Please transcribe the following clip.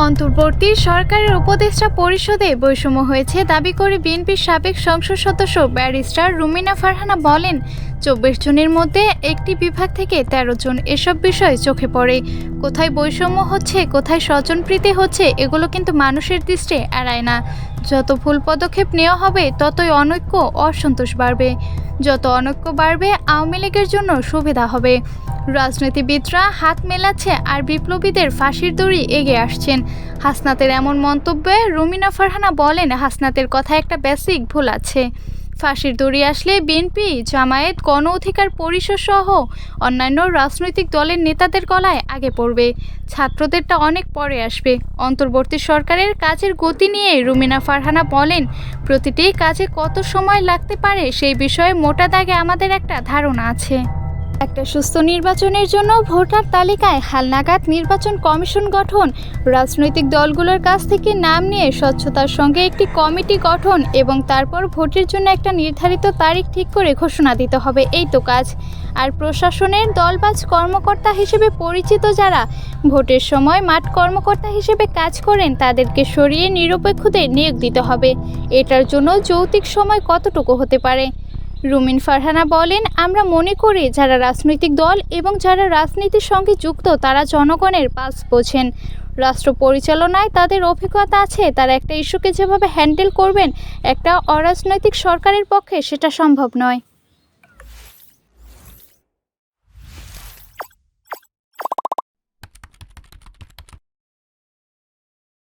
অন্তর্বর্তী সরকারের উপদেষ্টা পরিষদে বৈষম্য হয়েছে দাবি করে বিএনপির সাবেক সংসদ সদস্য ব্যারিস্টার রুমিনা ফারহানা বলেন, ২৪ জনের মধ্যে একটি বিভাগ থেকে ১৩ জন এসব বিষয় চোখে পড়ে। কোথায় বৈষম্য হচ্ছে, কোথায় স্বজনপ্রীতি হচ্ছে, এগুলো কিন্তু মানুষের দৃষ্টি এড়ায় না। যত ভুল পদক্ষেপ নেওয়া হবে ততই অনৈক্য, অসন্তোষ বাড়বে। যত অনৈক্য বাড়বে, আওয়ামী লীগের জন্য সুবিধা হবে। রাজনীতিবিদরা হাত মেলাচ্ছে আর বিপ্লবীদের ফাঁসির দড়ি এগিয়ে আসছেন। হাসনাতের এমন মন্তব্যে রুমিনা ফারহানা বলেন, হাসনাতের কথা একটা বেসিক ভুল আছে। ফাঁসির দড়ি আসলে বিএনপি, জামায়াত, গণ অধিকার পরিষদ সহ অন্যান্য রাজনৈতিক দলের নেতাদের গলায় আগে পড়বে। ছাত্রদেরটা অনেক পরে আসবে। অন্তর্বর্তী সরকারের কাজের গতি নিয়ে রুমিনা ফারহানা বলেন, প্রতিটি কাজে কত সময় লাগতে পারে সেই বিষয়ে মোটা দাগে আমাদের একটা ধারণা আছে। একটা সুস্থ নির্বাচনের জন্য ভোটার তালিকায় হালনাগাদ নির্বাচন কমিশন গঠন, রাজনৈতিক দলগুলোর কাছ থেকে নাম নিয়ে স্বচ্ছতার সঙ্গে একটি কমিটি গঠন এবং তারপর ভোটের জন্য একটা নির্ধারিত তারিখ ঠিক করে ঘোষণা দিতে হবে, এই তো কাজ। আর প্রশাসনের দলবাজ কর্মকর্তা হিসেবে পরিচিত যারা ভোটের সময় মাঠ কর্মকর্তা হিসেবে কাজ করেন তাদেরকে সরিয়ে নিরপেক্ষদের নিয়োগ দিতে হবে। এটার জন্য যৌক্তিক সময় কতটুকু হতে পারে? রুমিন ফারহানা বলেন, আমরা মনে করি যারা রাজনৈতিক দল এবং যারা রাজনীতির সঙ্গে যুক্ত তারা জনগণের পালস বোঝেন। রাষ্ট্র পরিচালনায় তাদের অভিজ্ঞতা আছে। তারা একটা ইস্যুকে যেভাবে হ্যান্ডেল করবেন একটা অরাজনৈতিক সরকারের পক্ষে সেটা সম্ভব নয়।